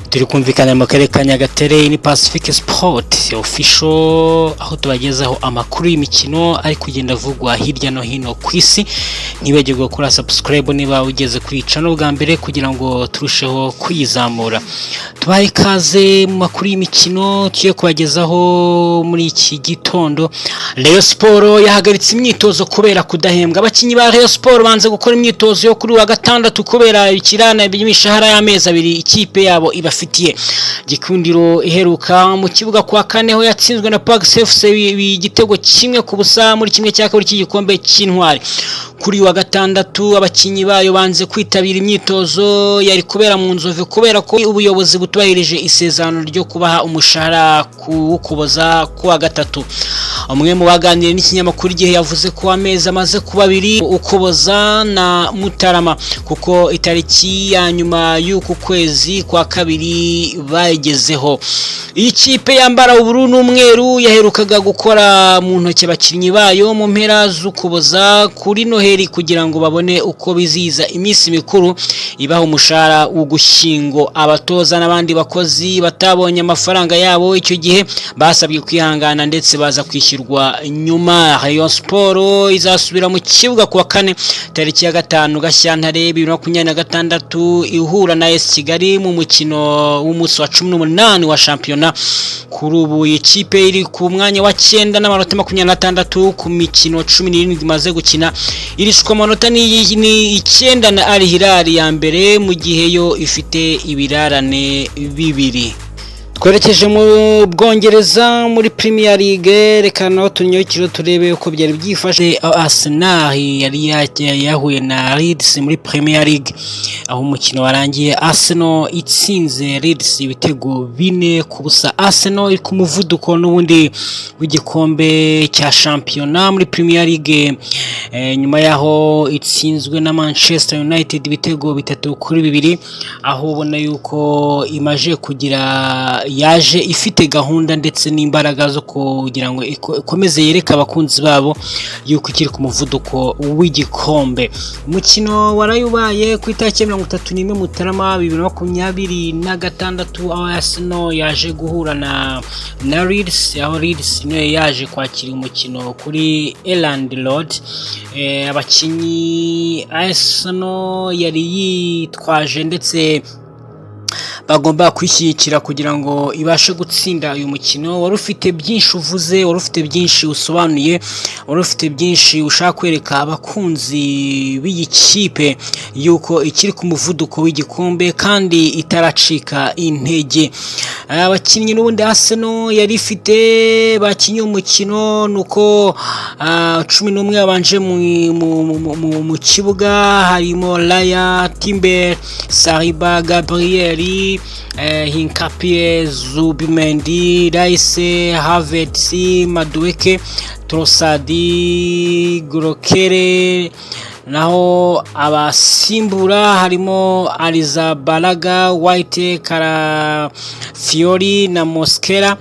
turi kumvikana mu karere ka Nyagatare ni Pacific Sport official, aho tubagezaho amakuru y'imikino ari kugenda avugwa hirya no hino ku isi. Ntibagirwe gukora subscribe niba ugeze kuri channel bwa mbere kugira ngo turusheho kwizamura. Tubaye ikaze mu makuru y'imikino tugiye kubagezaho muri iki gitondo. Rayon Sport yahagaritse imyitozo kubera kudahembwa. Abakinyi ba Rayon Sport banze gukora imyitozo yo kuri wa gatandatu kubera ikirana by'imishahara y'amezi abiri ikipe yabo ibafitiye. Gikundiro iheruka mu kibuga kwa kane ho yatsinzwe na Park FC igitego kimwe ku busa muri kimwe cya kabiri cy'igikombe cy'intwari. Kuri wa gatandatu abakinyi bayo banze kwitabira imyitozo yari kubera mu Nzove kubera ko ubuyobozi butubahirije isezerano ryo kubaha umushahara kuboza ku wa gatatu. Umwe mu baganiriye n'ikinyamakuru Igihe yavuze ko amezi amaze kuba abiri ukuboza na Mutarama kuko itariki ya nyuma y'uku kwezi kwa kabiri bayigezeho. Iyi kipe yambara ubururu n'umweru yaherukaga gukora mu ntoke abakinyi bayo mu mpera z'ukuboza kuri Noheli kugira ngo babone uko biziza iminsi mikuru ibaha umushahara w'ugushyingo. Abatoza n'abandi bakozi batabonye amafaranga yabo icyo gihe basabwe kwihangana ndetse baza kwishyurwa nyuma. Rayon Sport izasubira mu kibuga kuwa kane tariki ya 5 Gashyantare 2026 ihura na AS Kigali mu mukino w'umunsi wa 18 wa shampiyona. Kuri ubu ikipe iri ku mwanya wa 9 n'amanota 26 ku mikino 17 imaze gukina. Irishwa amanota ni 9 na Al Hilal ya mbere mu gihe yo ifite ibirarane bibiri. Twerekeje mu Bwongereza muri Premier League, reka no tunyokiro turebe uko byari byifashe. Arsenal yari yahuye na Leeds muri Premier League, aho umukino warangiye Arsenal itsinze Leeds ibitego 4 ku busa. Arsenal iri ku muvuduko n'ubundi w'igikombe cya shampiyona muri Premier League, nyuma yaho itsinzwe na Manchester United ibitego 3-2, aho ubona yuko imaje kugira yaje ifite gahunda ndetse n'imbaraga zo kugira ngo ikomeze yereka abakunzi babo yuko ikiri ku muvuduko w'igikombe. Umukino warayubaye ku itariki 31 Mutarama 2026, aho Arsenal yaje guhura na Leeds, aho Leeds niyo yaje kwakira umukino kuri Elland Road. Abakinyi Arsenal yari yitwaje ndetse bagomba kwishyikira kugira ngo ibashe gutsinda uyu mukino. Wari ufite byinshi uvuze, wari ufite byinshi usobanuye, wari ufite byinshi ushaka kwereka abakunzi b'iyi kipe yuko ikiri ku muvuduko w'igikombe kandi itaracika intege. Abakinnyi n'ubundi Arsenal yari ifite bakinye umukino nuko 11 abanje mu kibuga harimo Raya, Timber, Saliba, Gabriel, Hinkapie, Zubimendi, Rice, Havertz, Madueke, Trossard, Grokere. Naho abasimbura harimo Alizabalaga, White, Fiori na Mosquera.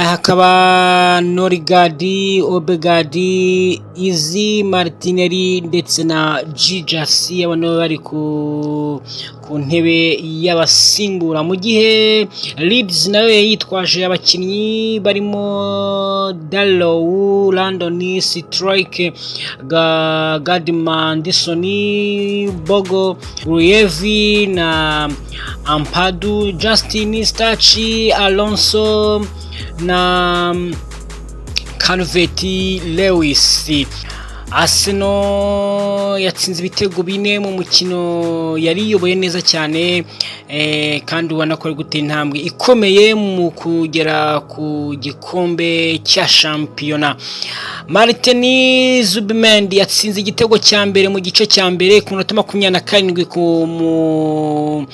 Hakaba Norigadi, Obegadi, Izzy, Martinelli ndetse na Jijasi, abantu bari ku ntebe y'abasimbura. Mu gihe Leeds nayo yitwaje abakinnyi barimo Dallow, Landon, Strike, Gadman, Dissoni, Bogo, Ruyevi na Ampadu, Justin, Stachi, Alonso na Calvert Lewis. Arsenal yatsinze ibitego 4 mu mukino yari yoboye neza cyane, kandi ubona ko ari gutera intambwe ikomeye mu kugera ku gikombe cya shampiyona. Martin Zubimendi yatsinze igitego cya mbere mu gice cya mbere ku minota 27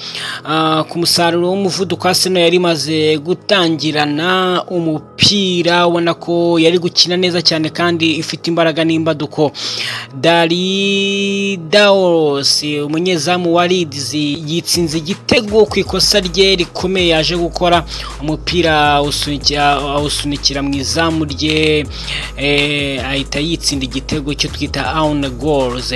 ku musaruro w'umuvuduko Arsenal yari maze gutangirana umupira, ubona ko yari gukina neza cyane kandi ifite imbaraga n'imbaduko. ariko Dali Daos umunyezamu wa Leeds yitsinze igitego ku ikosa rye rikomeye yaje gukora, umupira usunikira mu izamu rye, ahita yitsinda igitego cyo twita own goals.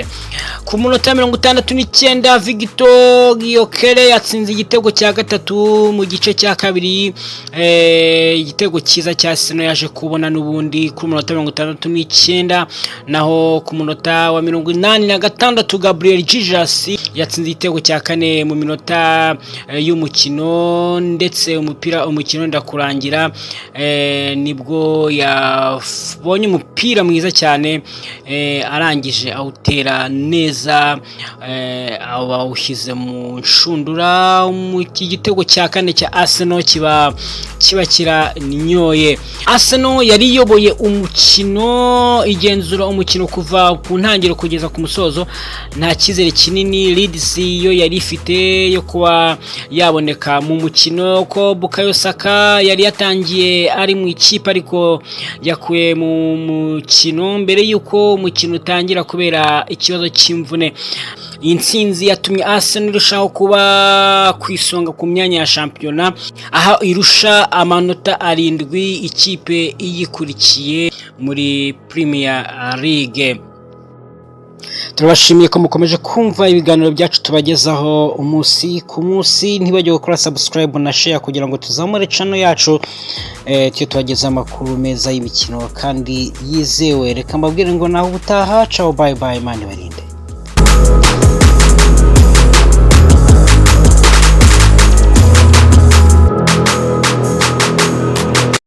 Ku munota 69 Victor Gyökeres yatsinze igitego cya gatatu mu gice cya kabiri, igitego cyiza cya Arsenal yaje kubona n'ubundi ku munota 69. Naho ku munota wa 86 Gabriel Jesus yatsinze igitego cya kane mu minota y'umukino, ndetse umukino ndakurangira nibwo yabonye umupira mwiza cyane, arangije awutera neza, awushyize mu nshundura. Iki gitego cya kane cya Arsenal kiba kiranyoye. Arsenal yari iyoboye umukino, igenzura umukino kuva ku ntangiriro kugeza ku musozo, nta cyizere kinini Leeds yo yari ifite yo kuba yaboneka mu mukino, ko Bukayo Saka yari yatangiye ari mu ikipe ariko yakuye mu mukino mbere yuko umukino utangira kubera ikibazo cy'imvune. Iyi ntsinzi yatumye Arsenal irushaho kuba kwisonga ku myanya ya shampiyona, aho irusha amanota 7 ikipe iyikurikiye muri Premier League. Turabashimiye ko mukomeje kumva ibiganiro byacu tubagezaho umunsi ku munsi. Ntibajye gukora subscribe na share kugira ngo tuzamure channel yacu, cyo tubageza amakuru meza y'imikino kandi yizewe. Reka mbabwire ngo naho ubutaha, ciao bye bye, mani barinde.